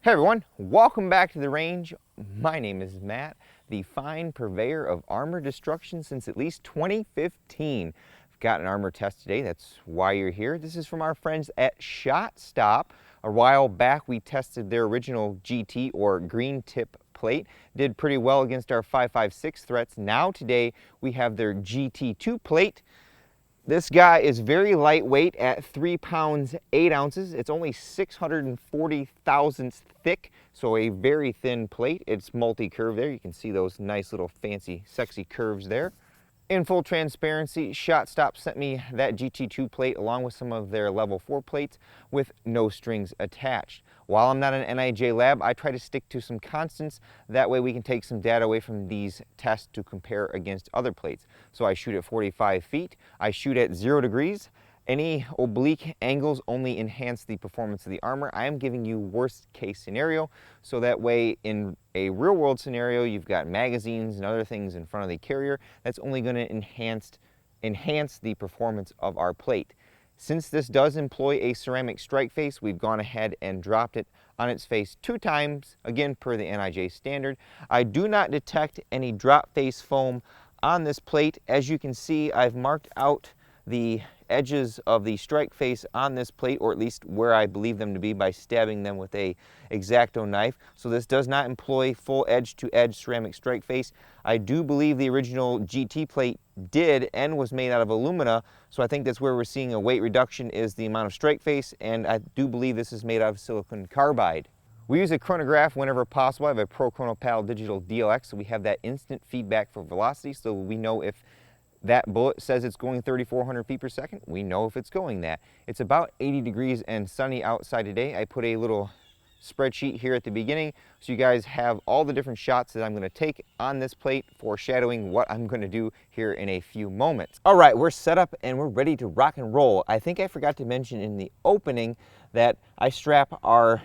Hey everyone, welcome back to the range. My name is Matt, the fine purveyor of armor destruction since at least 2015. I've got an armor test today, that's why you're here. This is from our friends at ShotStop. A while back we tested their original GT or green tip plate. Did pretty well against our 5.56 threats. Now today we have their GT2 plate. This guy is very lightweight at 3 pounds 8 ounces. It's only 640 thousandths thick, so a very thin plate. It's multi-curve there. You can see those nice little fancy sexy curves there. In full transparency, ShotStop sent me that GT2 plate along with some of their level 4 plates with no strings attached. While I'm not an NIJ lab, I try to stick to some constants. That way we can take some data away from these tests to compare against other plates. So I shoot at 45 feet, I shoot at 0 degrees. Any oblique angles only enhance the performance of the armor. I am giving you worst case scenario, so that way in a real world scenario you've got magazines and other things in front of the carrier. That's only going to enhance the performance of our plate. Since this does employ a ceramic strike face, we've gone ahead and dropped it on its face 2 times, again per the NIJ standard. I do not detect any drop face foam on this plate. As you can see, I've marked out the edges of the strike face on this plate, or at least where I believe them to be, by stabbing them with a X-Acto knife. So this does not employ full edge-to-edge ceramic strike face. I do believe the original GT plate did and was made out of alumina, so I think that's where we're seeing a weight reduction, is the amount of strike face, and I do believe this is made out of silicon carbide. We use a chronograph whenever possible. I have a Pro Chrono Pal Digital DLX, so we have that instant feedback for velocity, so we know if that bullet says it's going 3,400 feet per second, we know if it's going that. It's about 80 degrees and sunny outside today. I put a little spreadsheet here at the beginning so you guys have all the different shots that I'm going to take on this plate, foreshadowing what I'm going to do here in a few moments. All right, we're set up and we're ready to rock and roll. I think I forgot to mention in the opening that I strap our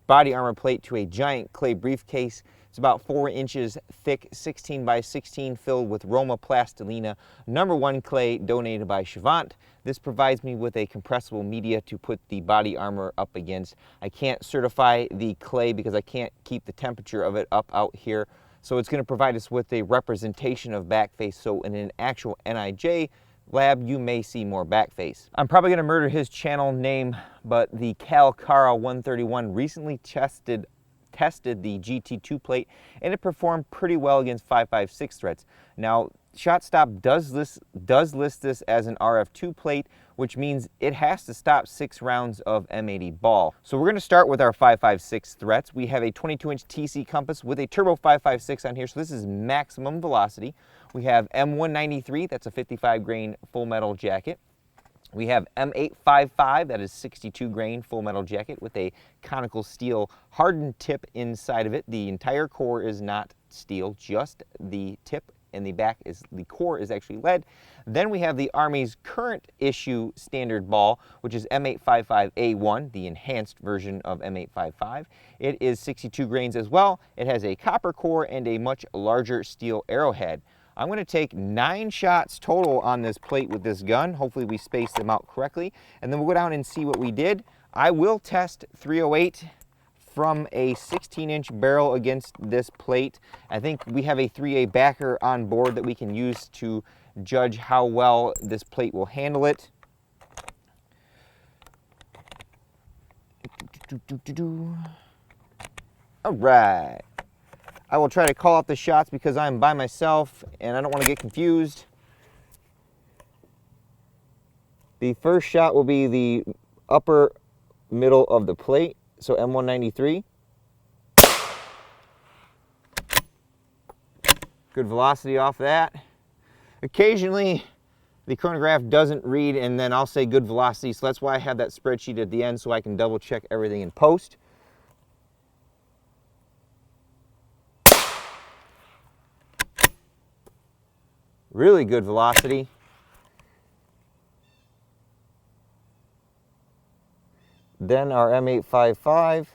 body armor plate to a giant clay briefcase. It's about 4 inches thick, 16 by 16, filled with Roma Plastilina #1 clay donated by Chavant. This provides me with a compressible media to put the body armor up against. I can't certify the clay because I can't keep the temperature of it up out here. So it's going to provide us with a representation of backface. So in an actual NIJ lab, you may see more backface. I'm probably going to murder his channel name, but the Calcara 131 recently tested the GT2 plate, and it performed pretty well against 5.56 threats. Now, ShotStop does list this as an RF2 plate, which means it has to stop 6 rounds of M80 ball. So we're going to start with our 5.56 threats. We have a 22-inch TC compass with a turbo 5.56 on here, so this is maximum velocity. We have M193, that's a 55 grain full metal jacket. We have M855, that is 62 grain full metal jacket with a conical steel hardened tip inside of it. The entire core is not steel, just the tip, and the core is actually lead. Then we have the Army's current issue standard ball, which is M855A1, the enhanced version of M855. It is 62 grains as well. It has a copper core and a much larger steel arrowhead. I'm going to take 9 shots total on this plate with this gun. Hopefully we space them out correctly, and then we'll go down and see what we did. I will test 308 from a 16-inch barrel against this plate. I think we have a 3A backer on board that we can use to judge how well this plate will handle it. All right. I will try to call out the shots because I'm by myself and I don't want to get confused. The first shot will be the upper middle of the plate, so M193. Good velocity off that. Occasionally the chronograph doesn't read and then I'll say good velocity, so that's why I have that spreadsheet at the end so I can double check everything in post. Really good velocity. Then our M855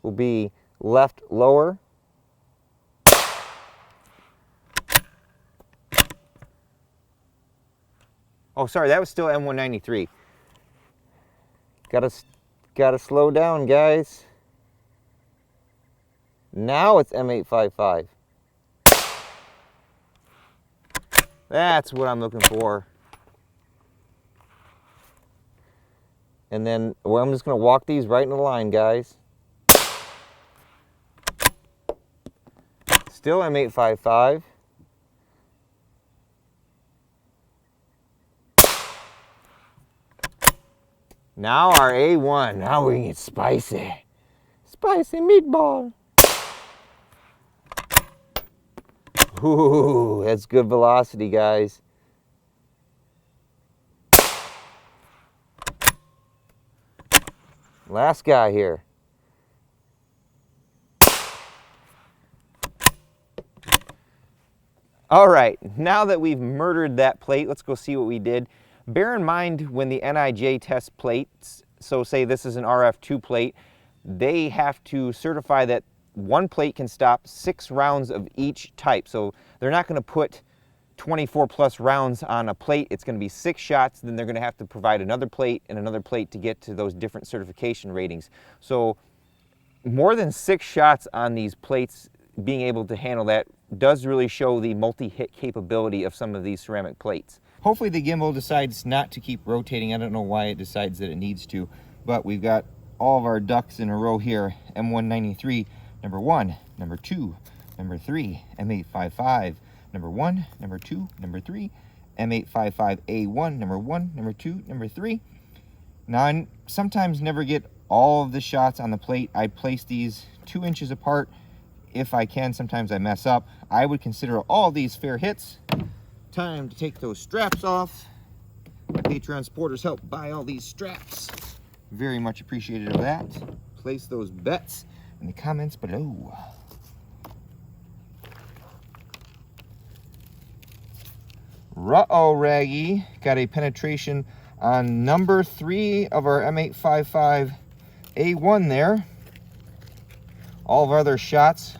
will be left lower. Oh, sorry, that was still M193. Got to Gotta slow down, guys. Now it's M855. That's what I'm looking for. And then I'm just gonna walk these right in the line, guys. Still M855. Now our A1. Now we can get spicy. Spicy meatball. Ooh, that's good velocity, guys. Last guy here. All right, now that we've murdered that plate, let's go see what we did. Bear in mind when the NIJ test plates, so say this is an RF2 plate, they have to certify that one plate can stop 6 rounds of each type. So they're not going to put 24 plus rounds on a plate. It's going to be 6 shots, then they're going to have to provide another plate and another plate to get to those different certification ratings. So more than 6 shots on these plates, being able to handle that does really show the multi-hit capability of some of these ceramic plates. Hopefully the gimbal decides not to keep rotating. I don't know why it decides that it needs to, but we've got all of our ducks in a row here. M193, number 1, number 2, number 3, M855, number 1, number 2, number 3, M855A1, number 1, number 2, number 3. Now I sometimes never get all of the shots on the plate. I place these 2 inches apart if I can. Sometimes I mess up. I would consider all these fair hits. Time to take those straps off. My Patreon supporters help buy all these straps. Very much appreciated of that. Place those bets in the comments below. R.A.N.G.E got a penetration on number 3 of our M855 A1 there. All of our other shots,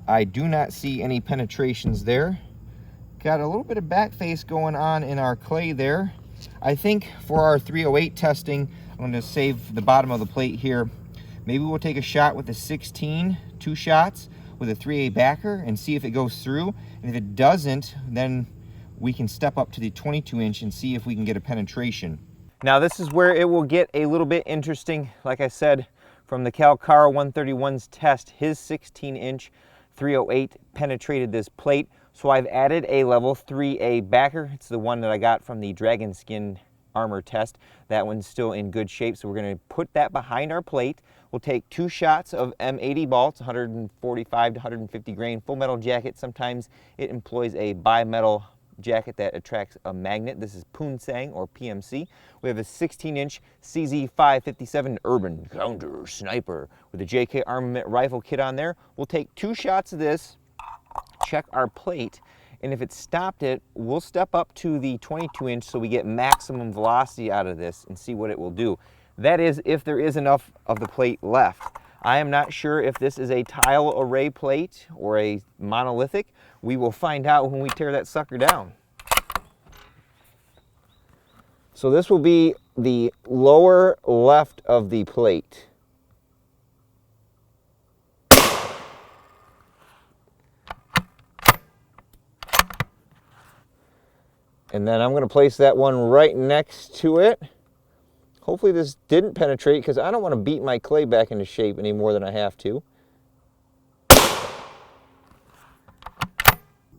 I do not see any penetrations there. Got a little bit of backface going on in our clay there. I think for our 308 testing, I'm going to save the bottom of the plate here. Maybe we'll take a shot with the 16, 2 shots with a 3A backer and see if it goes through. And if it doesn't, then we can step up to the 22 inch and see if we can get a penetration. Now this is where it will get a little bit interesting. Like I said, from the Calcara 131's test, his 16 inch 308 penetrated this plate. So I've added a level 3A backer. It's the one that I got from the Dragon Skin armor test. That one's still in good shape, so we're going to put that behind our plate. We'll take 2 shots of M80 ball. It's 145 to 150 grain full metal jacket. Sometimes it employs a bimetal jacket that attracts a magnet. This is Poonsang or PMC. We have a 16-inch CZ557 Urban Counter Sniper with a JK Armament rifle kit on there. We'll take 2 shots of this, check our plate, and if it stopped it, we'll step up to the 22-inch so we get maximum velocity out of this and see what it will do. That is, if there is enough of the plate left. I am not sure if this is a tile array plate or a monolithic. We will find out when we tear that sucker down. So this will be the lower left of the plate. And then I'm going to place that one right next to it. Hopefully this didn't penetrate because I don't want to beat my clay back into shape any more than I have to.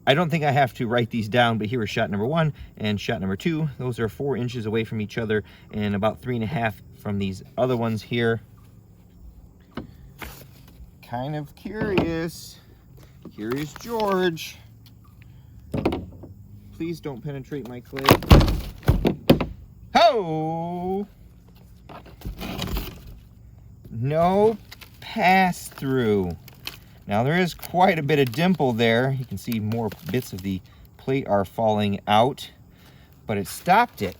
I don't think I have to write these down, but here is shot number 1 and shot number 2. Those are 4 inches away from each other and about 3.5 from these other ones here. Kind of curious. Curious George. Please don't penetrate my clay. Ho! No pass through. Now there is quite a bit of dimple there. You can see more bits of the plate are falling out, but it stopped it.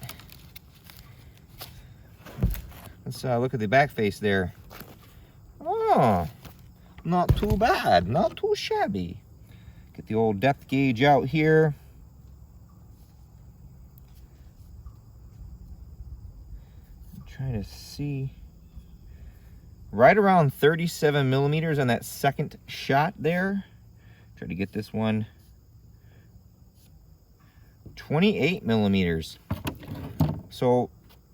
Let's look at the back face there. Oh, not too bad, not too shabby. Get the old depth gauge out here. I'm trying to see. right around 37 millimeters on that second shot there. Try to get this one. 28 millimeters. So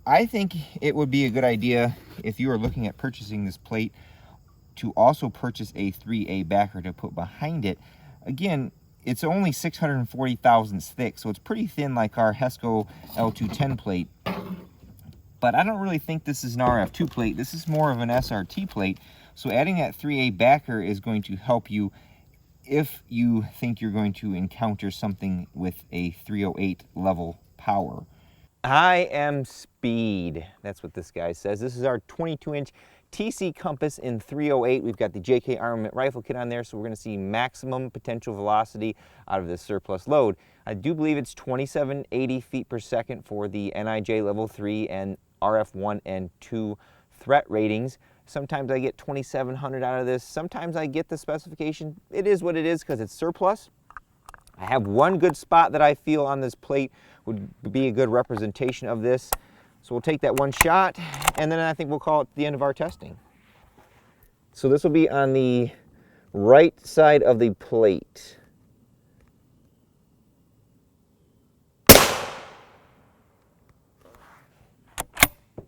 I think it would be a good idea if you are looking at purchasing this plate to also purchase a 3A backer to put behind it. Again, it's only 640 thousandths thick, so it's pretty thin like our HESCO L210 plate. But I don't really think this is an RF2 plate. This is more of an SRT plate. So adding that 3A backer is going to help you if you think you're going to encounter something with a 308 level power. I am speed. That's what this guy says. This is our 22-inch TC compass in 308. We've got the JK armament rifle kit on there, so we're going to see maximum potential velocity out of this surplus load. I do believe it's 2780 feet per second for the NIJ level 3 and RF 1 and 2 threat ratings. Sometimes I get 2700 out of this. Sometimes I get the specification. It is what it is because it's surplus. I have one good spot that I feel on this plate would be a good representation of this. So we'll take that one shot, and then I think we'll call it the end of our testing. So this will be on the right side of the plate.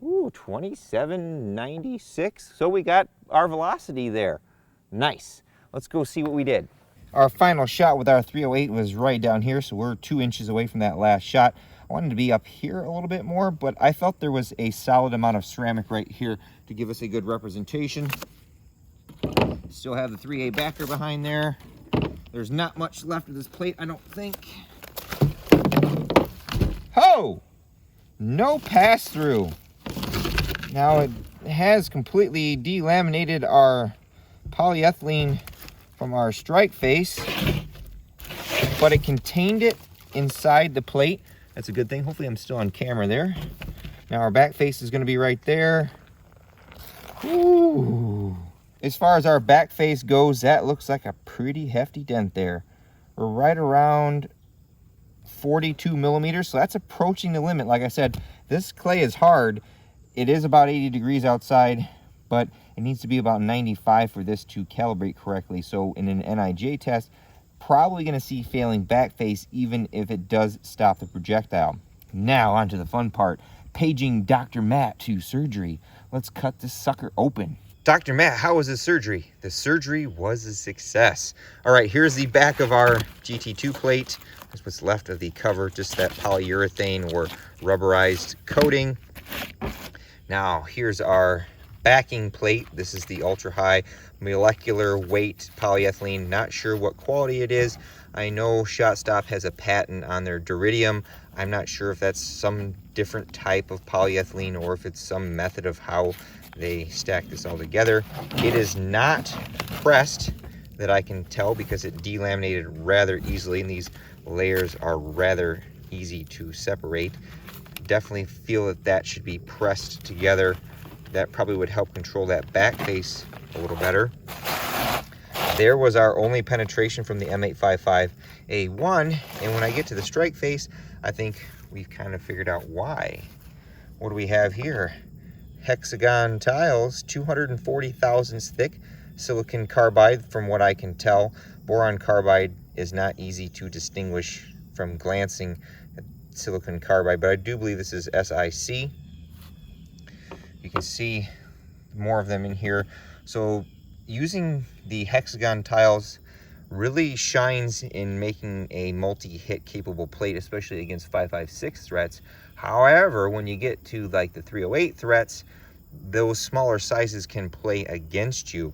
Ooh, 2796. So we got our velocity there. Nice. Let's go see what we did. Our final shot with our 308 was right down here, so we're 2 inches away from that last shot. I wanted to be up here a little bit more, but I felt there was a solid amount of ceramic right here to give us a good representation. Still have the 3A backer behind there. There's not much left of this plate, I don't think. Ho! No pass-through. Now it has completely delaminated our polyethylene from our strike face, but it contained it inside the plate. That's a good thing. Hopefully I'm still on camera there. Now our back face is going to be right there. Ooh. As far as our back face goes, that looks like a pretty hefty dent there. We're right around 42 millimeters, so that's approaching the limit. Like I said, this clay is hard. It is about 80 degrees outside, but it needs to be about 95 for this to calibrate correctly. So in an NIJ test, probably going to see failing back face even if it does stop the projectile. Now on to the fun part, paging Dr. Matt to surgery. Let's cut this sucker open. Dr. Matt, how was the surgery? The surgery was a success. All right, here's the back of our GT2 plate. That's what's left of the cover, just that polyurethane or rubberized coating. Now here's our backing plate. This is the ultra high molecular weight polyethylene. Not sure what quality it is. I know ShotStop has a patent on their Duritium. I'm not sure if that's some different type of polyethylene or if it's some method of how they stack this all together. It is not pressed that I can tell because it delaminated rather easily, and these layers are rather easy to separate. Definitely feel that that should be pressed together. That probably would help control that back face a little better. There was our only penetration from the M855A1, and when I get to the strike face, I think we've kind of figured out why. What do we have here? Hexagon tiles, 240 thousandths thick, silicon carbide from what I can tell. Boron carbide is not easy to distinguish from glancing at silicon carbide, but I do believe this is SiC. You can see more of them in here. So using the hexagon tiles really shines in making a multi-hit capable plate, especially against 5.56 threats. However, when you get to like the 308 threats, those smaller sizes can play against you.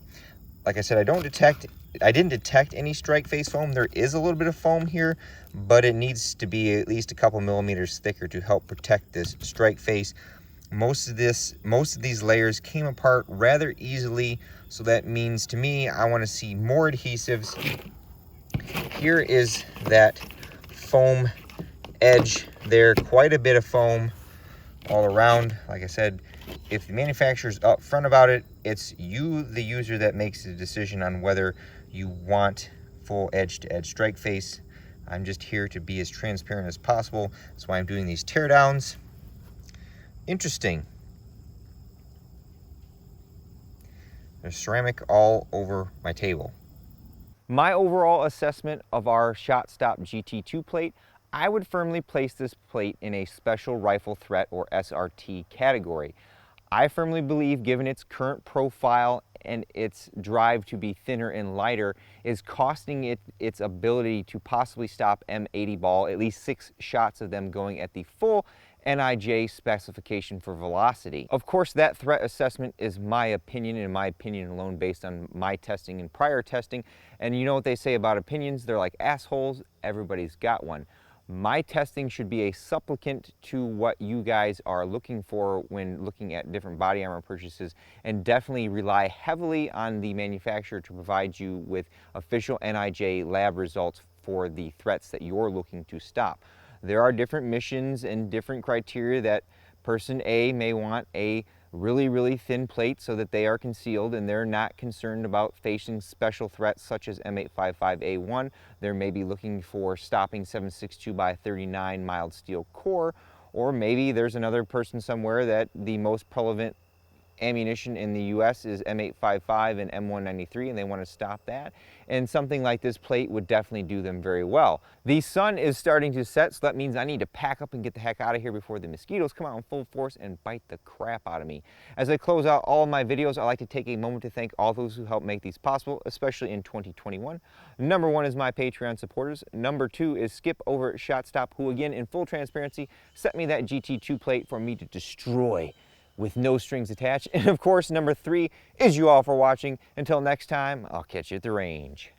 Like I said, I didn't detect any strike face foam. There is a little bit of foam here, but it needs to be at least a couple millimeters thicker to help protect this strike face. Most of these layers came apart rather easily, so that means to me I want to see more adhesives. Here is that foam edge there, quite a bit of foam all around. Like I said, if the manufacturer's upfront about it, it's you, the user, that makes the decision on whether you want full edge-to-edge strike face. I'm just here to be as transparent as possible. That's why I'm doing these teardowns. Interesting. There's ceramic all over my table. My overall assessment of our ShotStop GT2 plate, I would firmly place this plate in a special rifle threat or SRT category. I firmly believe, given its current profile and its drive to be thinner and lighter, is costing it its ability to possibly stop M80 ball, at least 6 shots of them going at the full N.I.J. specification for velocity. Of course, that threat assessment is my opinion, and my opinion alone based on my testing and prior testing. And you know what they say about opinions? They're like assholes. Everybody's got one. My testing should be a supplement to what you guys are looking for when looking at different body armor purchases, and definitely rely heavily on the manufacturer to provide you with official N.I.J. lab results for the threats that you're looking to stop. There are different missions and different criteria that person A may want a really thin plate so that they are concealed and they're not concerned about facing special threats such as M855A1. They may be looking for stopping 7.62 by 39 mild steel core, or maybe there's another person somewhere that the most prevalent ammunition in the US is M855 and M193, and they want to stop that. And something like this plate would definitely do them very well. The sun is starting to set, so that means I need to pack up and get the heck out of here before the mosquitoes come out in full force and bite the crap out of me. As I close out all of my videos, I like to take a moment to thank all those who helped make these possible, especially in 2021. Number 1 is my Patreon supporters. Number 2 is Skip over at ShotStop, who again, in full transparency, sent me that GT2 plate for me to destroy with no strings attached. And of course, number 3 is you all for watching. Until next time, I'll catch you at the range.